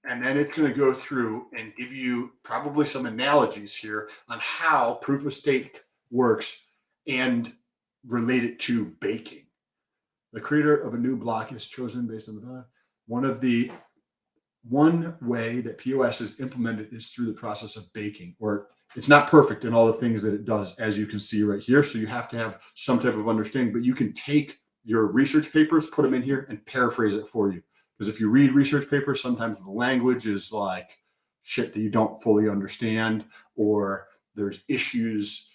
And then it's going to go through and give you probably some analogies here on how proof of stake works and relate it to baking. The creator of a new block is chosen based on the one way that POS is implemented is through the process of baking, or it's not perfect in all the things that it does, as you can see right here. So you have to have some type of understanding, but you can take your research papers, put them in here and paraphrase it for you. Because if you read research papers, sometimes the language is like shit that you don't fully understand, or there's issues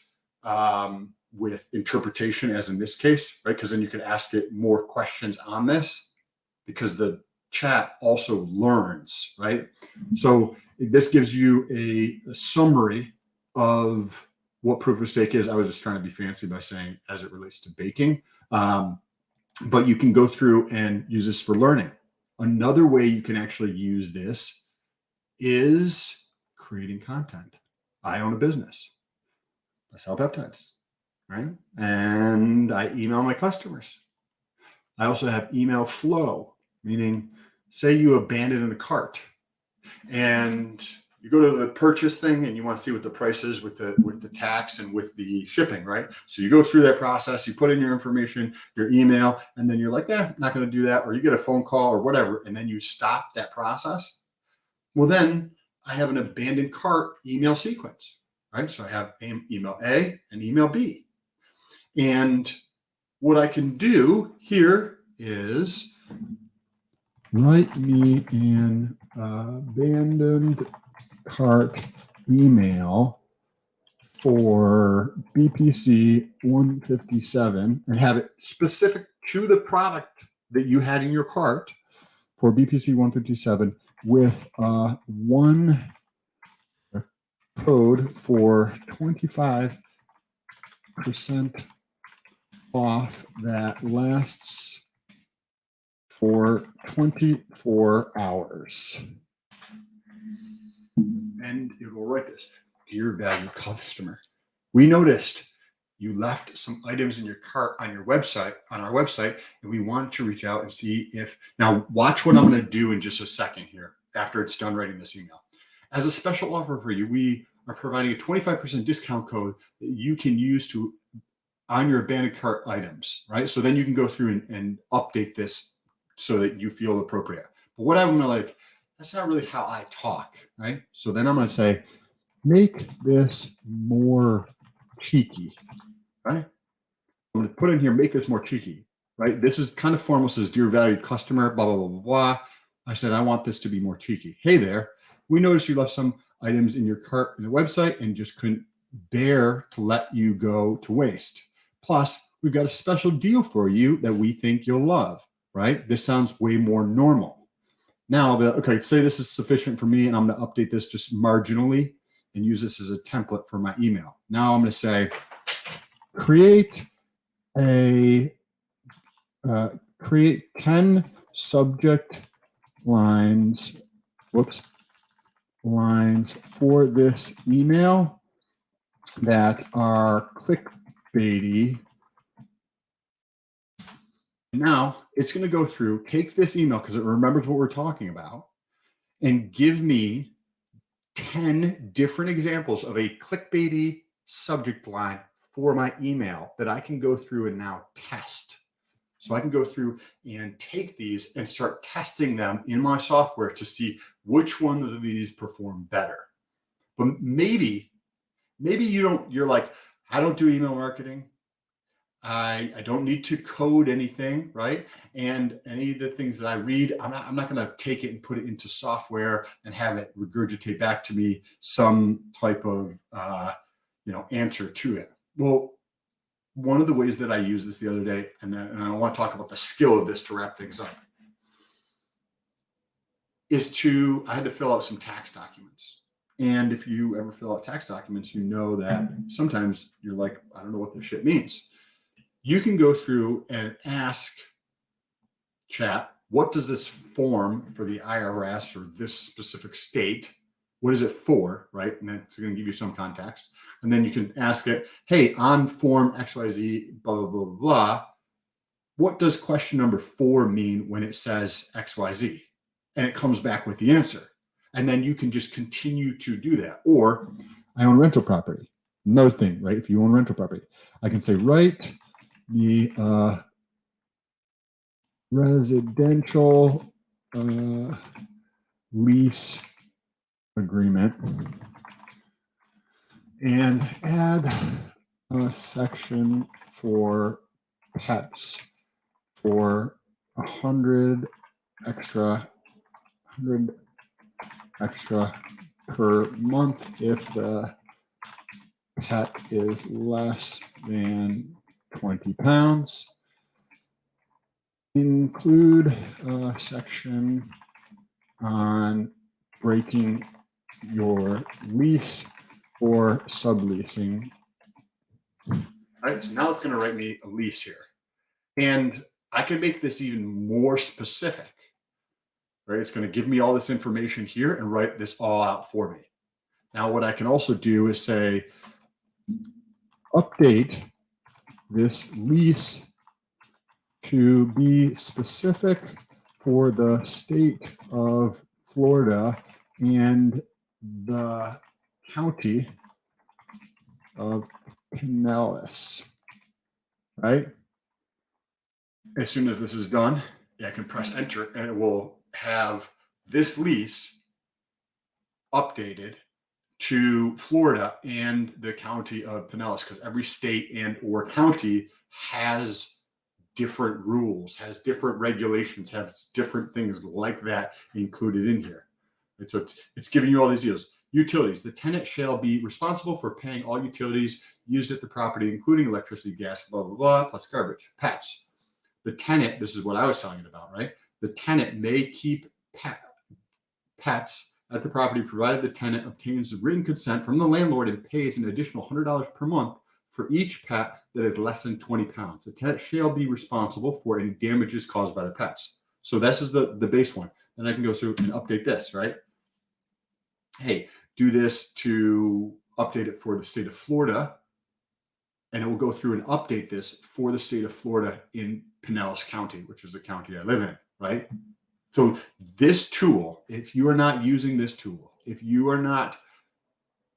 with interpretation, as in this case, right? Because then you can ask it more questions on this, because the chat also learns, right? So this gives you a summary of what proof of stake is. I was just trying to be fancy by saying as it relates to baking. But you can go through and use this for learning. Another way you can actually use this is creating content. I own a business. I sell peptides, right? And I email my customers. I also have email flow, meaning say you abandon a cart and you go to the purchase thing and you want to see what the price is with the tax and with the shipping, right? So you go through that process, you put in your information, your email, and then you're like, not going to do that. Or you get a phone call or whatever, and then you stop that process. Well, then I have an abandoned cart email sequence, right? So I have email A and email B. And what I can do here is write me an abandoned cart email for BPC 157 and have it specific to the product that you had in your cart for BPC 157 with one code for 25% off that lasts for 24 hours. And it will write this: dear valued customer, we noticed you left some items in your cart on our website, and we wanted to reach out and see if, now watch what I'm going to do in just a second here after it's done writing this email. As a special offer for you, we are providing a 25% discount code that you can use on your abandoned cart items, right? So then you can go through and update this so that you feel appropriate. But what I'm gonna like, that's not really how I talk, right? So then I'm gonna say, make this more cheeky, right? I'm gonna put in here, make this more cheeky, right? This is kind of formal, says, dear valued customer, blah, blah, blah, blah, blah. I said, I want this to be more cheeky. Hey there, we noticed you left some items in your cart in the website and just couldn't bear to let you go to waste. Plus, we've got a special deal for you that we think you'll love, right? This sounds way more normal. Now, okay, say this is sufficient for me, and I'm going to update this just marginally and use this as a template for my email. Now I'm going to say, create 10 subject lines, lines for this email that are clickbaity. Now it's going to go through, take this email because it remembers what we're talking about, and give me 10 different examples of a clickbaity subject line for my email that I can go through and now test. So I can go through and take these and start testing them in my software to see which one of these perform better. But maybe you're like, I don't do email marketing. I don't need to code anything, right? And any of the things that I read, I'm not going to take it and put it into software and have it regurgitate back to me some type of answer to it. Well, one of the ways that I used this the other day, and I want to talk about the skill of this to wrap things up, is I had to fill out some tax documents. And if you ever fill out tax documents, you know that sometimes you're like, I don't know what this shit means. You can go through and ask chat, what does this form for the IRS or this specific state, what is it for, right? And that's going to give you some context. And then you can ask it, hey, on form XYZ, blah, blah, blah, blah, what does question number 4 mean when it says XYZ? And it comes back with the answer. And then you can just continue to do that. Or I own rental property. Another thing, right? If you own rental property, I can say, write the residential lease agreement and add a section for pets for 100 extra per month if the pet is less than 20 pounds. Include a section on breaking your lease or subleasing. All right, so now it's going to write me a lease here. And I can make this even more specific, right? It's going to give me all this information here and write this all out for me. Now, what I can also do is say, update this lease to be specific for the state of Florida and the county of Pinellas, right? As soon as this is done, I can press enter and it will have this lease updated to Florida and the county of Pinellas, because every state and or county has different rules, has different regulations, has different things like that included in here. And so it's giving you all these deals. Utilities. The tenant shall be responsible for paying all utilities used at the property, including electricity, gas, blah, blah, blah, plus garbage. Pets. The tenant, this is what I was talking about, right? The tenant may keep pets at the property provided the tenant obtains written consent from the landlord and pays an additional $100 per month for each pet that is less than 20 pounds. The tenant shall be responsible for any damages caused by the pets. So this is the base one. Then I can go through and update this, right? Hey, do this to update it for the state of Florida, and it will go through and update this for the state of Florida in Pinellas County, which is the county I live in, right? So this tool, if you are not using this tool, if you are not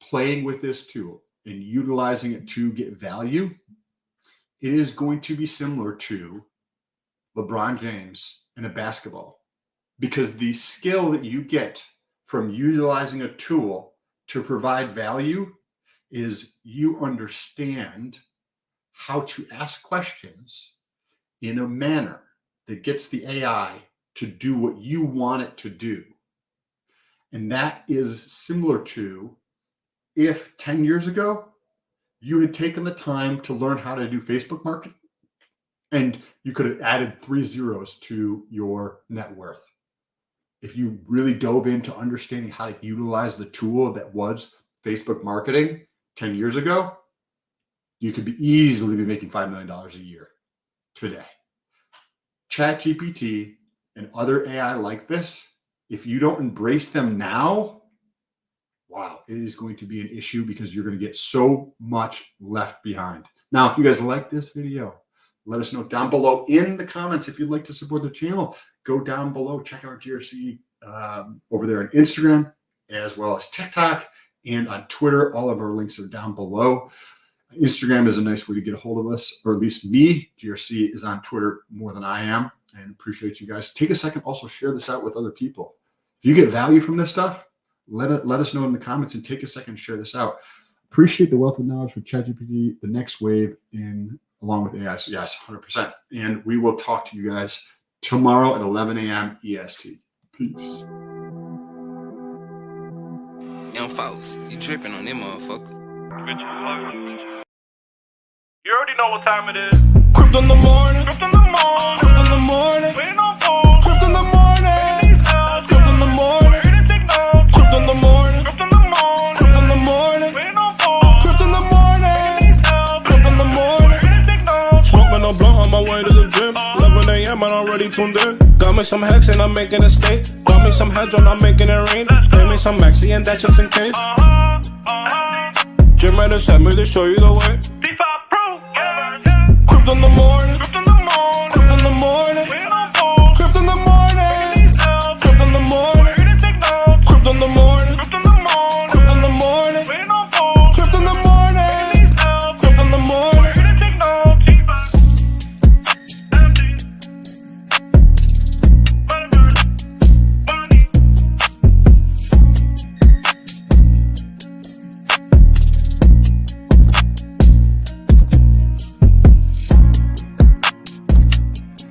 playing with this tool and utilizing it to get value, it is going to be similar to LeBron James in a basketball, because the skill that you get from utilizing a tool to provide value is you understand how to ask questions in a manner that gets the AI to do what you want it to do. And that is similar to if 10 years ago you had taken the time to learn how to do Facebook marketing, and you could have added 3 zeros to your net worth. If you really dove into understanding how to utilize the tool that was Facebook marketing 10 years ago, you could easily be making $5 million a year today. Chatgpt and other AI like this, if you don't embrace them now, wow, it is going to be an issue, because you're going to get so much left behind. Now, if you guys like this video, let us know down below in the comments. If you'd like to support the channel, go down below, check out GRC over there on Instagram, as well as TikTok and on Twitter. All of our links are down below. Instagram is a nice way to get a hold of us, or at least me. GRC is on Twitter more than I am, and appreciate you guys. Take a second, also share this out with other people. If you get value from this stuff, let us know in the comments, and take a second to share this out. Appreciate the wealth of knowledge for ChatGPT, the next wave along with AI. So yes, 100%. And we will talk to you guys tomorrow at 11 a.m. EST. Peace. Young folks, you dripping on them motherfucker. You already know what time it is. Crypto in the morning. Crypto in the morning. Crypto in the morning. We ain't no fools. Crypto in the morning. Crypto in the morning. We're here to take notes. Crypto in the morning. Crypto in the morning. Crypto in the morning. We ain't no fools. Crypto in the morning. Crypto in the morning. We're here to take notes. Smoking a blunt on my way to the gym. 11 a.m. and I'm already tuned in. Got me some hacks and I'm making a state. Got me some hedge on, I'm making it rain. Pay me some maxi and that's just in case. Gym ready, sent me to show you the way.